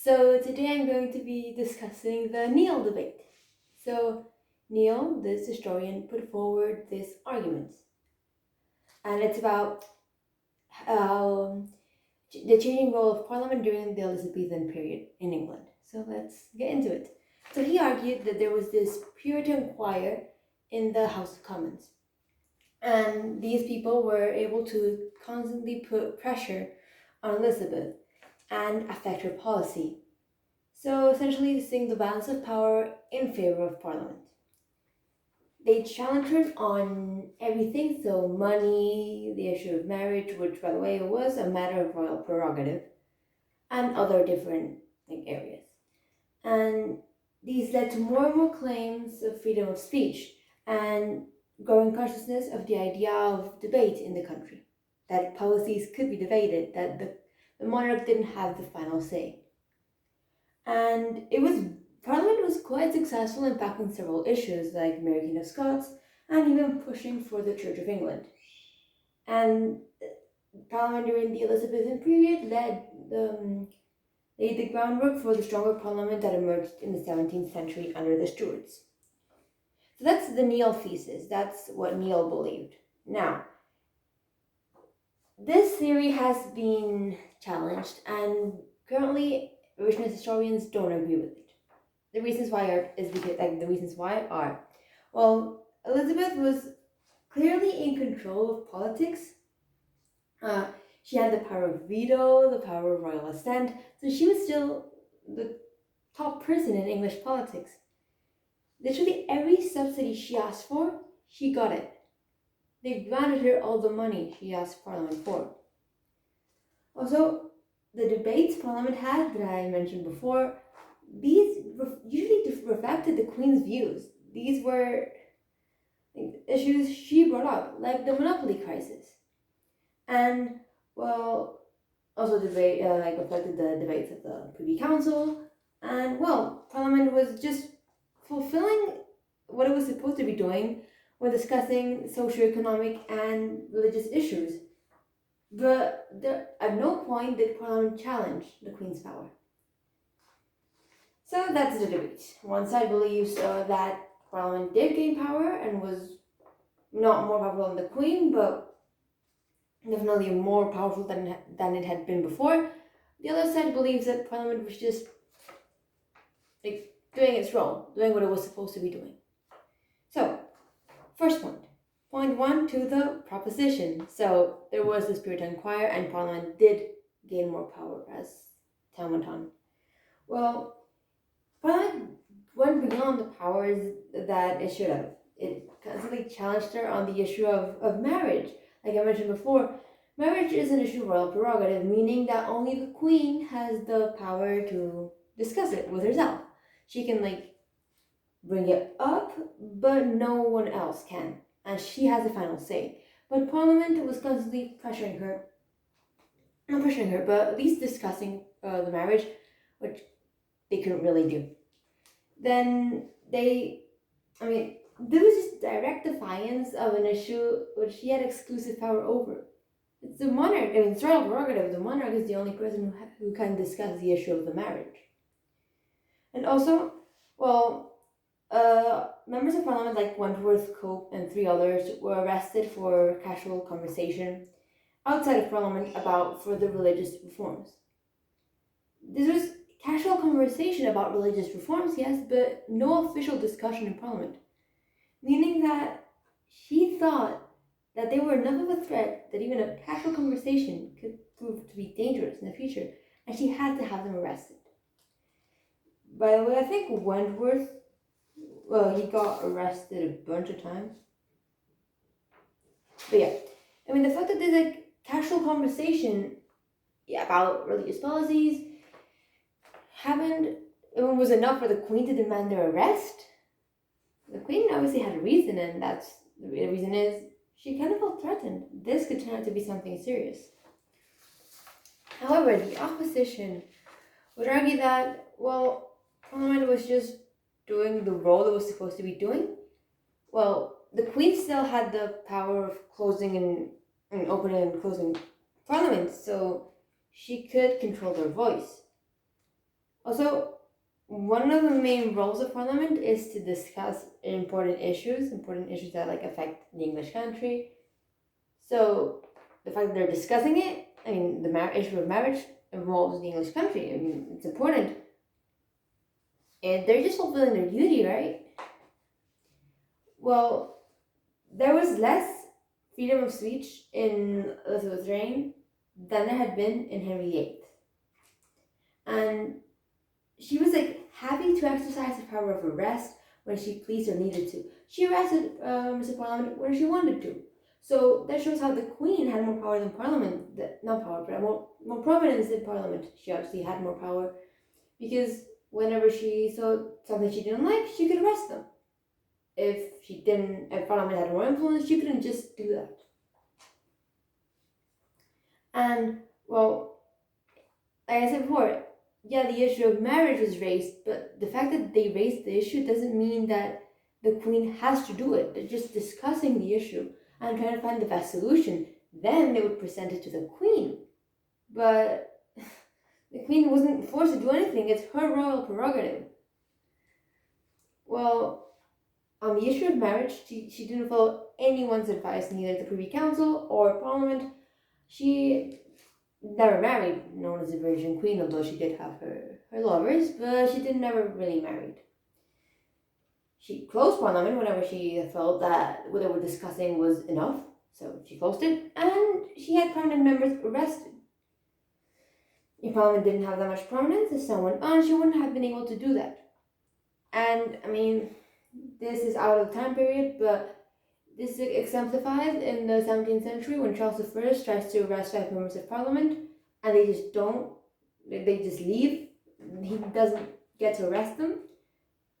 So today I'm going to be discussing the Neale debate. So Neale, this historian, put forward this argument, and it's about um, the changing role of Parliament during the Elizabethan period in England. So let's get into it. So he argued that there was this Puritan choir in the House of Commons, and these people were able to constantly put pressure on Elizabeth and affect her policy. So essentially, seeing the balance of power in favor of Parliament. They challenged her on everything, so money, the issue of marriage, which by the way was a matter of royal prerogative, and other different areas. And these led to more and more claims of freedom of speech and growing consciousness of the idea of debate in the country, that policies could be debated, that the monarch didn't have the final say. And Parliament was quite successful in tackling several issues like Mary Queen of Scots and even pushing for the Church of England. And Parliament during the Elizabethan period laid the groundwork for the stronger Parliament that emerged in the 17th century under the Stuarts. So that's the Neale thesis. That's what Neale believed. Now, this theory has been challenged, and currently revisionist historians don't agree with it. The reasons why are well, Elizabeth was clearly in control of politics. She had the power of veto, the power of royal assent, so she was still the top person in English politics. Literally every subsidy she asked for, she got it. They granted her all the money she asked Parliament for. Also, the debates Parliament had that I mentioned before, these usually reflected the Queen's views. These were issues she brought up, like the monopoly crisis. And, well, also reflected the debates of the Privy Council. And, well, Parliament was just fulfilling what it was supposed to be doing when discussing socio-economic and religious issues. But at no point did Parliament challenge the Queen's power. So that's the debate. One side believes that Parliament did gain power and was not more powerful than the Queen, but definitely more powerful than it had been before. The other side believes that Parliament was just doing its role, doing what it was supposed to be doing. So, first point. Point one to the proposition. So there was this Puritan Choir, and Parliament did gain more power as time went on. Well, Parliament went beyond the powers that it should have. It constantly challenged her on the issue of marriage. Like I mentioned before, marriage is an issue of royal prerogative, meaning that only the Queen has the power to discuss it with herself. She can bring it up, but no one else can, and she has the final say. But Parliament was constantly pressuring her, not pressuring her, but at least discussing the marriage, which they couldn't really do. Then there was just direct defiance of an issue which she had exclusive power over. It's the monarch, it's royal prerogative. The monarch is the only person who can discuss the issue of the marriage. And also, well, members of Parliament like Wentworth, Cope, and three others were arrested for casual conversation outside of Parliament about further religious reforms. This was casual conversation about religious reforms, yes, but no official discussion in Parliament, meaning that she thought that they were enough of a threat that even a casual conversation could prove to be dangerous in the future, and she had to have them arrested. By the way, I think Wentworth, he got arrested a bunch of times. But yeah, the fact that there's casual conversation about religious policies was enough for the Queen to demand their arrest. The Queen obviously had a reason, and the reason is she kind of felt threatened. This could turn out to be something serious. However, the opposition would argue that, well, Parliament was just doing the role it was supposed to be doing. Well, the Queen still had the power of closing and opening and closing Parliament, so she could control their voice. Also, one of the main roles of Parliament is to discuss important issues that like affect the English country. So the fact that they're discussing it, I mean, the issue of marriage involves the English country. I mean, it's important, and they're just fulfilling their duty, right? Well, there was less freedom of speech in Elizabeth's reign than there had been in Henry VIII, and she was like happy to exercise the power of arrest when she pleased or needed to. She arrested members of Parliament when she wanted to. So that shows how the Queen had more power than Parliament. Not power, but more prominence in Parliament. She obviously had more power because whenever she saw something she didn't like, she could arrest them. If Parliament had more influence, she couldn't just do that. And well, like I said before, yeah, the issue of marriage was raised, but the fact that they raised the issue doesn't mean that the Queen has to do it. They're just discussing the issue and trying to find the best solution. Then they would present it to the Queen. But the Queen wasn't forced to do anything. It's her royal prerogative. Well, on the issue of marriage, she didn't follow anyone's advice, neither the Privy Council or Parliament. She never married, known as the Virgin Queen, although she did have her lovers, but she never really married. She closed Parliament whenever she felt that what they were discussing was enough, so she closed it, and she had prominent members arrested. If Parliament didn't have that much prominence, as time went on, she wouldn't have been able to do that. And, I mean, this is out of time period, but this is exemplified in the 17th century when Charles I tries to arrest 5 members of Parliament, and they just don't, they just leave. He doesn't get to arrest them.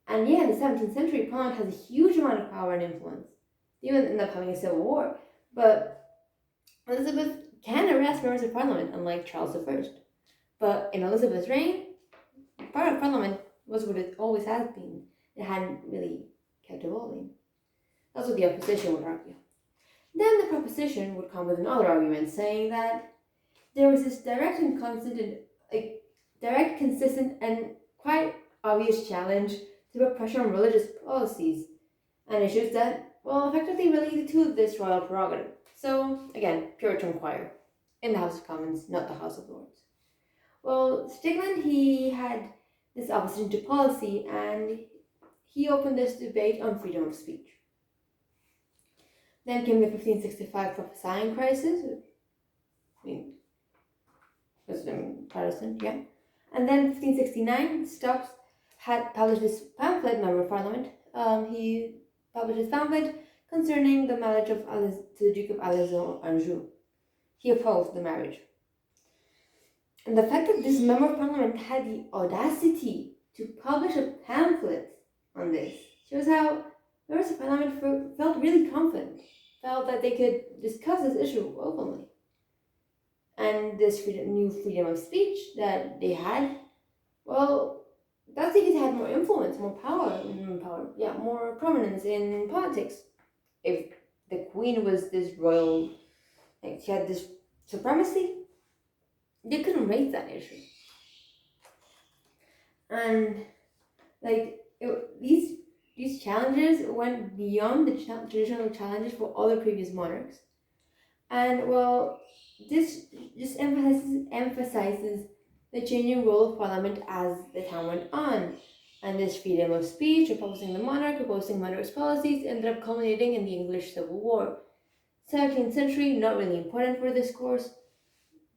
And yeah, in the 17th century, Parliament has a huge amount of power and influence. They even end up having a civil war. But Elizabeth can arrest members of Parliament, unlike Charles I. But in Elizabeth's reign, part of Parliament was what it always has been. It hadn't really kept evolving. That's what the opposition would argue. Then the proposition would come with another argument, saying that there was this direct, consistent, and quite obvious challenge to put pressure on religious policies and issues that, well, effectively related to this royal prerogative. So, again, Puritan Choir in the House of Commons, not the House of Lords. Well, Stigland, he had this opposition to policy, and he opened this debate on freedom of speech. Then came the 1565 prophesying crisis. Protestant, yeah. And then 1569, Stubbs had published this pamphlet, Member of Parliament. He published his pamphlet concerning the marriage to the Duke of Anjou. He opposed the marriage. And the fact that this Member of Parliament had the audacity to publish a pamphlet on this shows how members of Parliament felt really confident, felt that they could discuss this issue openly. And this new freedom of speech that they had, well, that's because they had more influence, more power, more prominence in politics. If the Queen was this royal, she had this supremacy, they couldn't raise that issue. And these challenges went beyond the traditional challenges for other previous monarchs. And well, this just emphasizes the changing role of Parliament as the time went on. And this freedom of speech, opposing the monarch, opposing monarch's policies, ended up culminating in the English Civil War. 17th century, not really important for this course,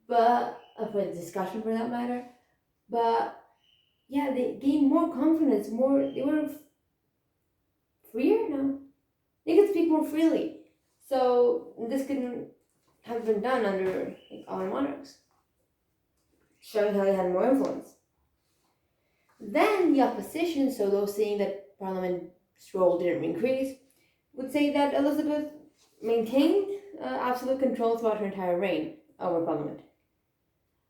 but for the discussion for that matter. But yeah, they gained more confidence, they were freer now. They could speak more freely. So this couldn't have been done under other monarchs, showing how they had more influence. Then the opposition, so those saying that Parliament's role didn't increase, would say that Elizabeth maintained absolute control throughout her entire reign over Parliament.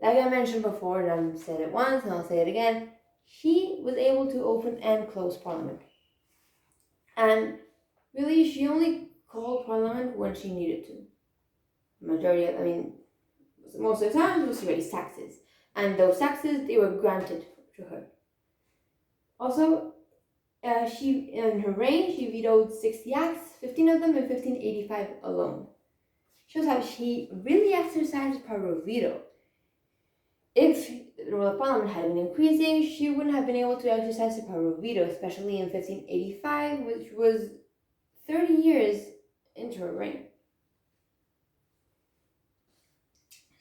Like I mentioned before, and I've said it once and I'll say it again, she was able to open and close Parliament. And really, she only called Parliament when she needed to. Most of the time, it was to raise taxes. And those taxes, they were granted to her. Also, in her reign, she vetoed 60 acts, 15 of them in 1585 alone. Shows how she really exercised the power of veto. If the Royal Parliament had been increasing, she wouldn't have been able to exercise the power of veto, especially in 1585, which was 30 years into her reign.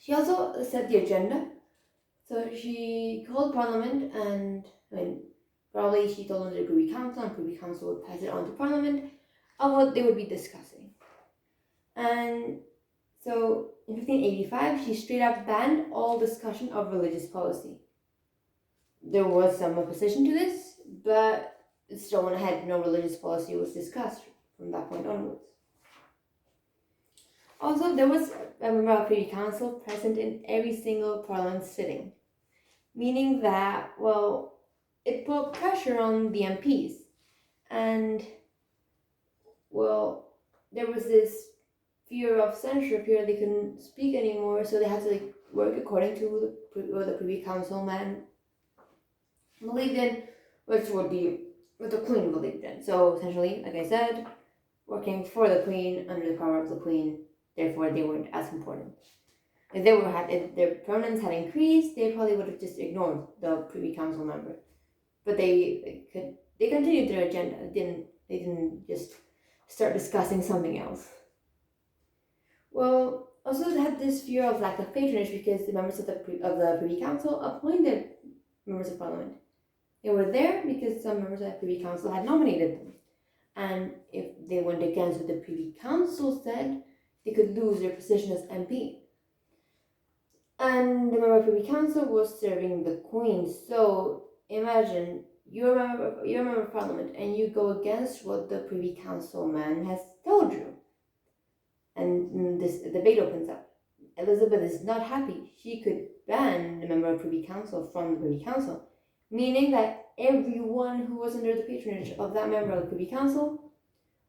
She also set the agenda. So she called Parliament, and probably she told them to the Privy Council, and Privy Council would pass it on to Parliament of what they would be discussing. And so in 1585, she straight up banned all discussion of religious policy. There was some opposition to this, but it still went ahead. No religious policy was discussed from that point onwards. Also, there was a member of Privy Council present in every single Parliament sitting, meaning that, it put pressure on the MPs, and, there was this fear of censorship here. They couldn't speak anymore, so they had to work according to what the Privy Council man believed in, which would be what the Queen believed in. So essentially, like I said, working for the Queen, under the power of the Queen, therefore they weren't as important. If their prominence had increased, they probably would have just ignored the Privy Council member. But they continued their agenda. They didn't just start discussing something else. Also they had this fear of lack of patronage because the members of the Privy Council appointed members of Parliament. They were there because some members of the Privy Council had nominated them. And if they went against what the Privy Council said, they could lose their position as MP. And the member of Privy Council was serving the Queen. So imagine you're a member of Parliament and you go against what the Privy Council man has told you. And this debate opens up. Elizabeth is not happy. She could ban the member of Privy Council from the Privy Council, meaning that everyone who was under the patronage of that member of the Privy Council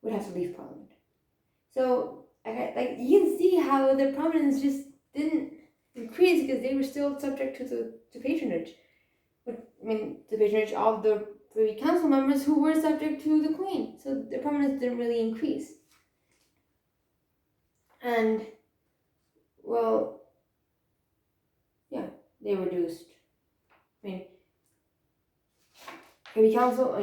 would have to leave Parliament. So, you can see how the prominence just didn't increase because they were still subject to patronage. The patronage of the Privy Council members who were subject to the Queen. So their prominence didn't really increase. And, they reduced. Privy Council,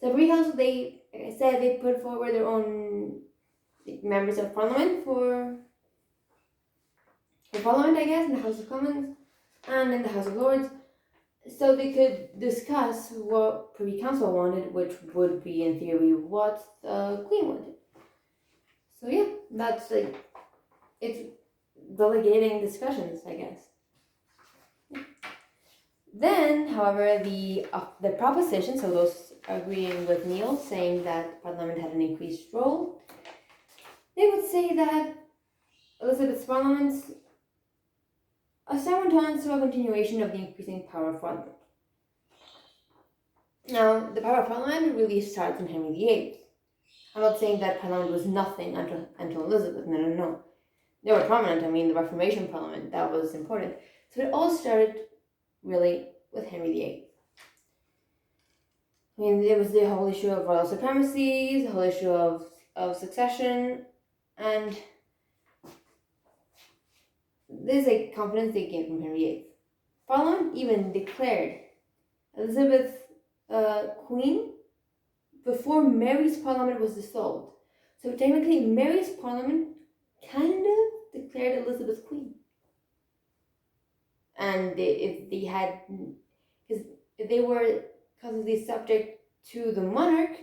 So Privy Council, like I said, they put forward their own members of Parliament for Parliament, I guess, in the House of Commons and in the House of Lords, so they could discuss what Privy Council wanted, which would be, in theory, what the Queen wanted. So that's it's delegating discussions, I guess. Then, however, the proposition, so those agreeing with Neale, saying that Parliament had an increased role, they would say that Elizabeth's Parliament went on to a continuation of the increasing power of Parliament. Now, the power of Parliament really starts in Henry VIII. I'm not saying that Parliament was nothing until Elizabeth. No. They were prominent. The Reformation Parliament, that was important. So it all started really with Henry VIII. There was the whole issue of royal supremacy, the whole issue of succession, and there's confidence they gained from Henry VIII. Parliament even declared Elizabeth Queen before Mary's Parliament was dissolved. So technically, Mary's Parliament kind of declared Elizabeth Queen. And if they were constantly subject to the monarch,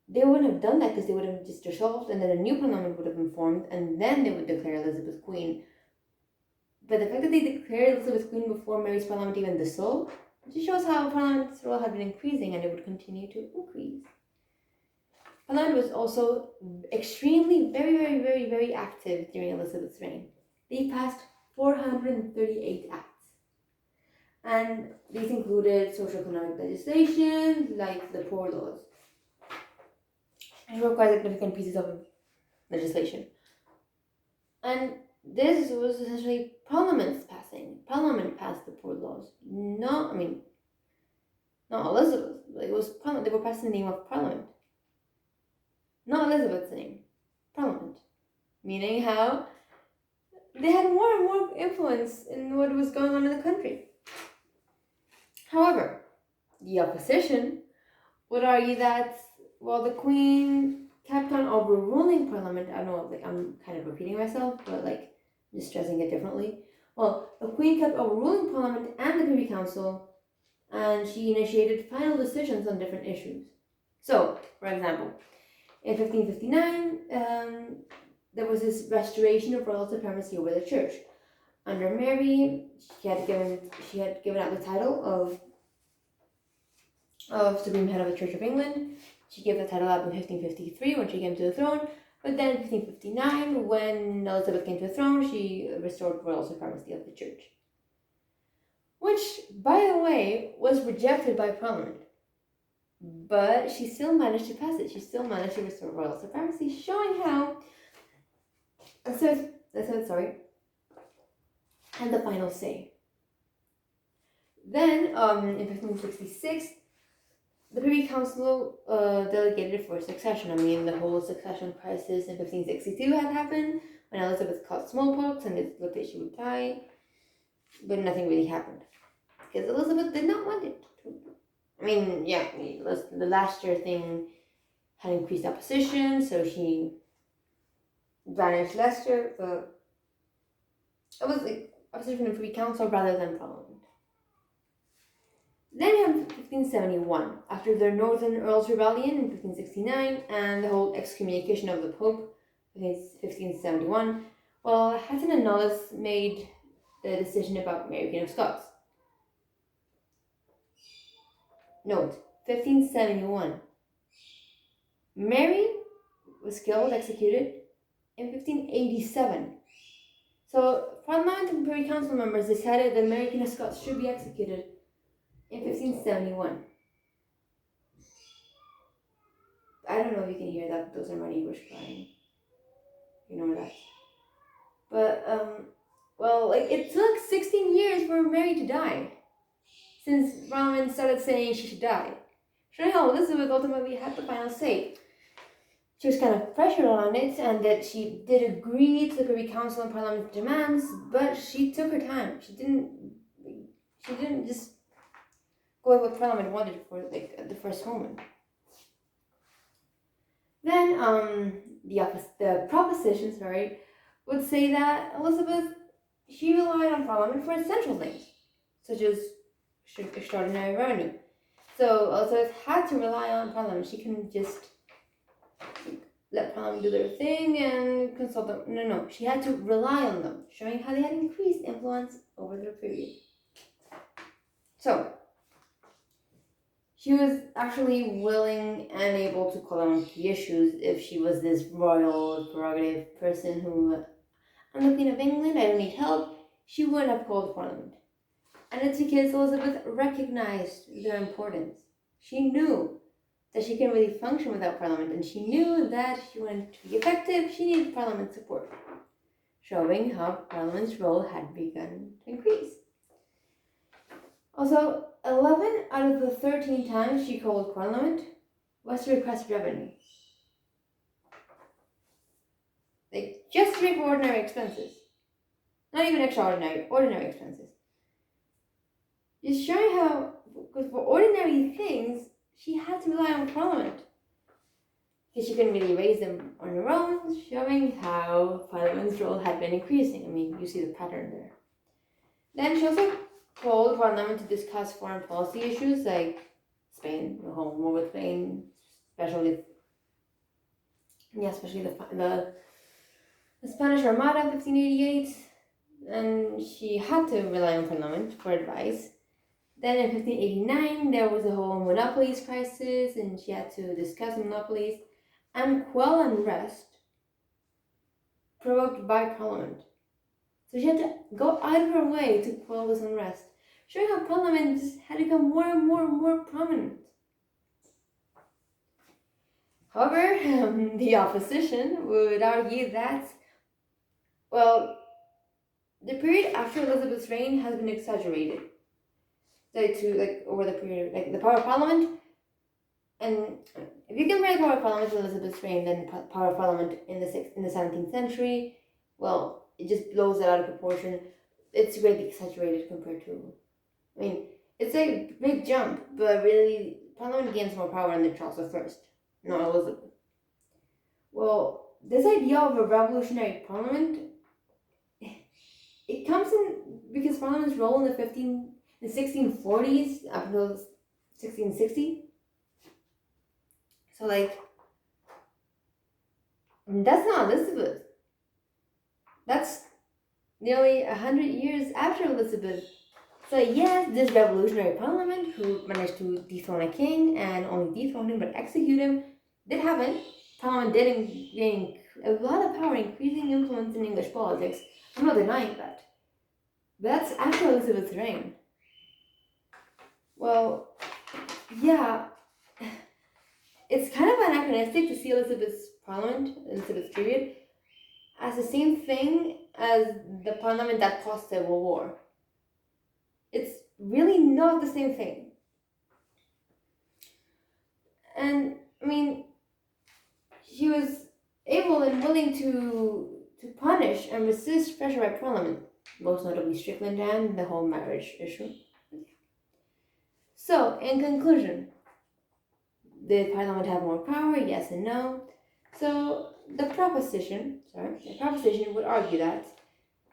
they wouldn't have done that because they would have just dissolved, and then a new Parliament would have been formed, and then they would declare Elizabeth Queen. But the fact that they declared Elizabeth Queen before Mary's Parliament even dissolved, just shows how Parliament's role had been increasing, and it would continue to increase. Parliament was also extremely, very, very, very, very active during Elizabeth's reign. They passed 438 acts. And these included socio-economic legislation, like the Poor Laws. These were quite significant pieces of legislation. And this was essentially Parliament Parliament passed the poor laws. Not Elizabeth. It was Parliament. They were passed in the name of Parliament. Not Elizabeth's name. Parliament. Meaning how they had more and more influence in what was going on in the country. However, the opposition would argue that while the Queen kept on overruling Parliament, I know I'm kind of repeating myself, but just stressing it differently. Well, the Queen kept overruling Parliament and the Privy Council, and she initiated final decisions on different issues. So, for example, in 1559, there was this restoration of royal supremacy over the church. Under Mary, she had given out the title of Supreme Head of the Church of England. She gave the title up in 1553 when she came to the throne, but then in 1559, when Elizabeth came to the throne, she restored royal supremacy of the church. Which, by the way, was rejected by Parliament. But she still managed to pass it. She still managed to restore royal supremacy, showing how Elizabeth had the final say. Then, in 1566, the Privy Council delegated for succession. The whole succession crisis in 1562 had happened when Elizabeth caught smallpox and it looked like she would die, but nothing really happened because Elizabeth did not want it. The last year thing had increased opposition, so she banished Leicester, but it was opposition from the Privy Council rather than Parliament. Then we have 1571, after the Northern Earls' Rebellion in 1569 and the whole excommunication of the Pope in 1571. Well, Hatton and Knollys made the decision about Mary Queen of Scots. Note, 1571. Mary was killed, executed, in 1587. So, Parliament and Privy Council members decided that Mary Queen of Scots should be executed in 1571. I don't know if you can hear that, but those are my neighbors crying. Ignore that. But, it took 16 years for Mary to die, since Parliament started saying she should die. Showing how Elizabeth ultimately had the final say. She was kind of pressured on it, and that she did agree to the Privy Council and Parliament's demands, but she took her time. She didn't just go with what Parliament wanted for at the first moment. Then the proposition would say that Elizabeth, she relied on Parliament for essential things, such as extraordinary revenue. So Elizabeth had to rely on Parliament. She couldn't just let Parliament do their thing and consult them. No. She had to rely on them, showing how they had increased influence over their period. So, she was actually willing and able to call on key issues if she was this royal prerogative person who, I'm the Queen of England, I don't need help. She would have called Parliament. And it's because Elizabeth recognized their importance. She knew that she couldn't really function without Parliament, and she knew that if she wanted to be effective, she needed Parliament support, showing how Parliament's role had begun to increase. Also, 11 out of the 13 times she called Parliament was to request revenue. Just to pay for ordinary expenses. Not even extraordinary, ordinary expenses. Just showing how, because for ordinary things, she had to rely on Parliament. Because she couldn't really raise them on her own, showing how Parliament's role had been increasing. You see the pattern there. Then she also called Parliament to discuss foreign policy issues like Spain, the whole war with Spain, especially the Spanish Armada in 1588, and she had to rely on Parliament for advice. Then in 1589, there was a whole monopolies crisis, and she had to discuss monopolies and quell unrest provoked by Parliament. So she had to go out of her way to quell this unrest, showing how Parliament just had become more and more prominent. However, the opposition would argue that, the period after Elizabeth's reign has been exaggerated. Over the period, like the power of Parliament, and if you compare the power of Parliament to Elizabeth's reign, then the power of Parliament in the 17th century, well, it just blows it out of proportion. It's greatly exaggerated compared to, I mean, it's a big jump, but really, Parliament gains more power under Charles I, not Elizabeth. Well, this idea of a revolutionary Parliament, it comes in because Parliament's role in the 1640s up until 1660. So, like, that's not Elizabeth. That's nearly 100 years after Elizabeth. So yes, this revolutionary parliament who managed to dethrone a king and only dethrone him but execute him did happen. Parliament did gain a lot of power, increasing influence in English politics. I'm not denying that. But that's after Elizabeth's reign. Well, yeah, it's kind of anachronistic to see Elizabeth's period, as the same thing as the parliament that caused civil war. It's really not the same thing. And I mean, she was able and willing to punish and resist pressure by Parliament, most notably Strickland and the whole marriage issue. So, in conclusion, did Parliament have more power? Yes and no. So, the proposition would argue that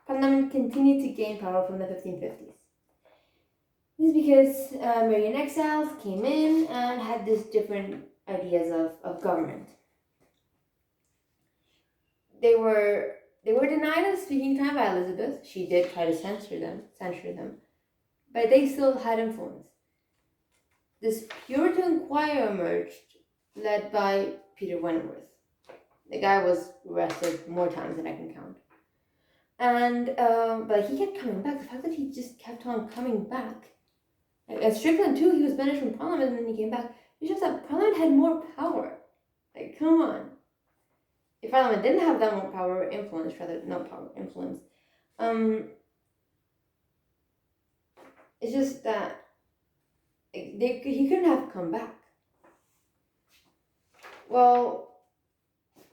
Parliament continued to gain power from the 1550s. This is because Marian exiles came in and had these different ideas of government. They were denied of speaking time by Elizabeth. She did try to censure them, but they still had influence. This Puritan Choir emerged, led by Peter Wentworth. The guy was arrested more times than I can count. And but he kept coming back. The fact that he just kept on coming back. At Strickland too, he was banished from Parliament and then he came back. It shows that Parliament had more power. Like, come on. If Parliament didn't have that more power, influence, it's just that he couldn't have come back. Well,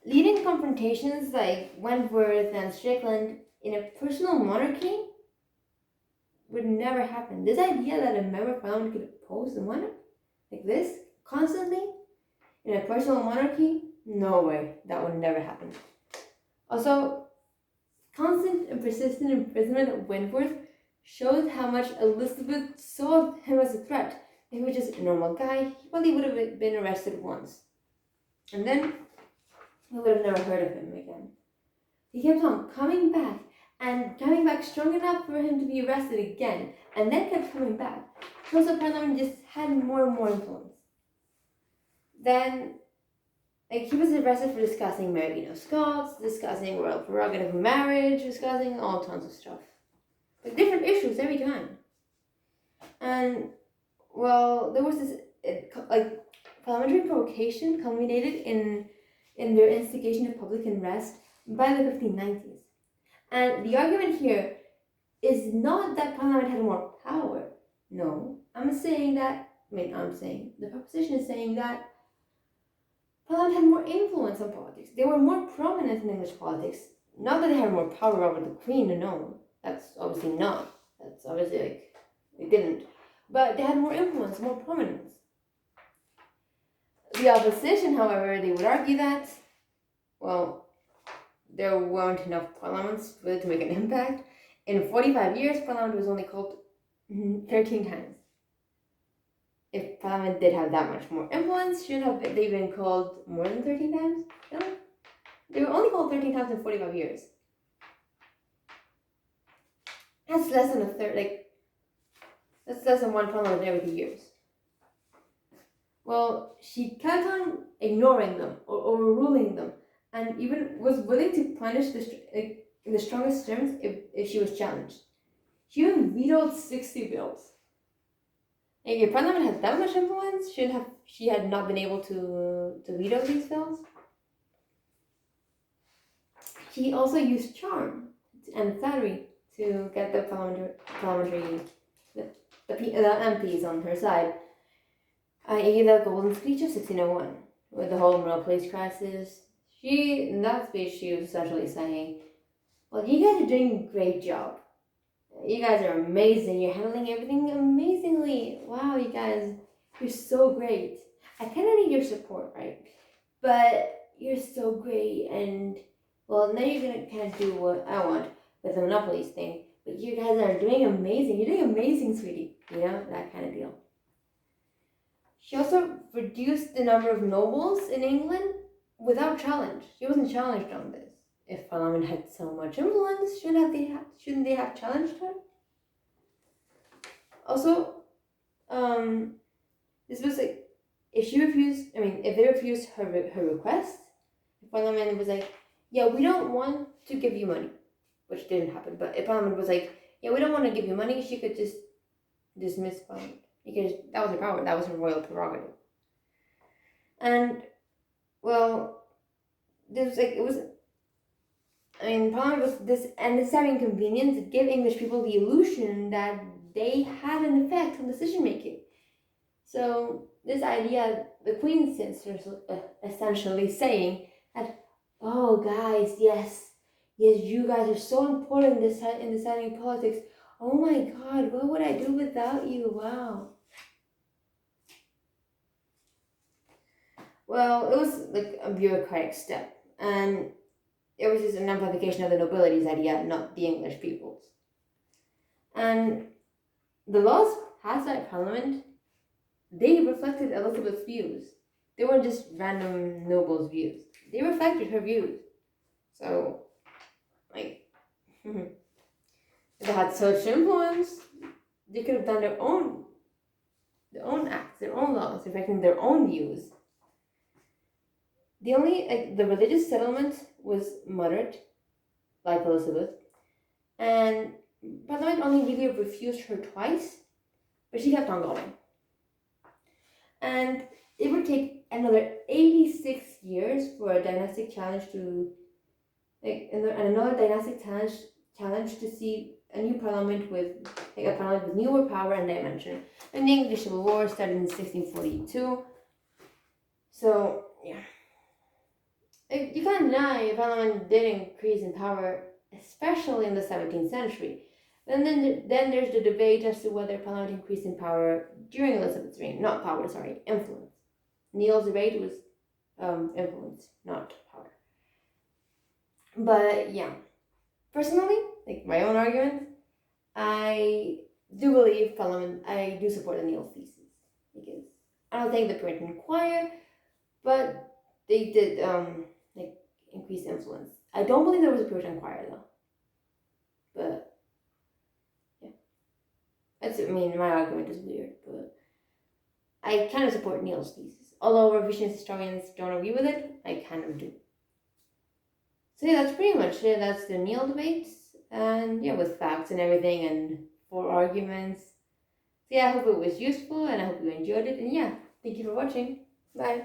leading confrontations like Wentworth and Strickland in a personal monarchy would never happen. This idea that a member of Parliament could oppose the monarch like this constantly in a personal monarchy, no way, that would never happen. Also, constant and persistent imprisonment of Wentworth showed how much Elizabeth saw him as a threat. If he was just a normal guy, he probably would have been arrested once. And then we would have never heard of him again. He kept on coming back and coming back strong enough for him to be arrested again, and then kept coming back. So Parliament just had more and more influence. Then, he was arrested for discussing Mary of Scots, discussing royal prerogative of marriage, discussing all tons of stuff. Like, different issues every time. And, well, there was this, parliamentary provocation culminated in their instigation of public unrest by the 1590s. And the argument here is not that Parliament had more power. No, the proposition is saying that Parliament had more influence on politics. They were more prominent in English politics. Not that they had more power over the Queen, no. That's obviously not. That's obviously, they didn't. But they had more influence, more prominence. The opposition, however, they would argue that, well, there weren't enough parliaments really to make an impact. In 45 years, Parliament was only called 13 times. If Parliament did have that much more influence, shouldn't they been called more than 13 times? No. They were only called 13 times in 45 years. That's less than a third, that's less than one Parliament every 2 years. Well, she kept on ignoring them or overruling them, and even was willing to punish in the strongest terms if she was challenged. She even vetoed 60 bills. If Parliament had that much influence, shouldn't she had not been able to veto these bills? She also used charm and flattery to get the parliamentary the MPs on her side, i.e. the Golden Speech of 1601, with the whole Middle Place crisis. In that speech, she was essentially saying, well, you guys are doing a great job. You guys are amazing. You're handling everything amazingly. Wow, you guys, you're so great. I kind of need your support, right? But you're so great, and well, now you're gonna kind of do what I want with the monopolies thing. But you guys are doing amazing. You're doing amazing, sweetie. You know, that kind of deal. She also reduced the number of nobles in England without challenge. She wasn't challenged on this. If Parliament had so much influence, shouldn't they have challenged her? Also, this was like, if they refused her request, if Parliament was like, yeah, we don't want to give you money, which didn't happen, but if Parliament was like, yeah, we don't want to give you money, she could just dismiss Parliament, because that was her power, that was her royal prerogative. And, well, Parliament was this unnecessary inconvenience that gave English people the illusion that they had an effect on decision making. So this idea, the Queen's essentially saying that, oh guys, yes, you guys are so important in deciding politics. Oh my God, what would I do without you? Wow. Well, it was like a bureaucratic step, and it was just an amplification of the nobility's idea, not the English people's. And the laws passed by Parliament, they reflected Elizabeth's views. They weren't just random nobles' views. They reflected her views. So, like, if they had such influence, they could have done their own acts, their own laws, reflecting their own views. The religious settlement was moderate, like Elizabeth, and Parliament only really refused her twice, but she kept on going. And it would take another 86 years for a dynastic challenge to, challenge to see a new parliament with, a parliament with newer power and dimension. And the English Civil War started in 1642. So, yeah. You can't deny Parliament did increase in power, especially in the 17th century. And then there's the debate as to whether Parliament increased in power during Elizabeth's reign. Not power, sorry, influence. Neale's debate was influence, not power. But yeah, personally, my own argument, I do believe Parliament, I do support the Neale thesis. Because I don't think the Puritan Choir, but they did increase influence. I don't believe there was a Puritan Choir though. But yeah. My argument is weird, but I kind of support Neale's thesis. Although revisionist historians don't agree with it, I kind of do. So yeah, that's pretty much it. That's the Neale debates. And yeah, with facts and everything and 4 arguments. So yeah, I hope it was useful and I hope you enjoyed it. And yeah, thank you for watching. Bye.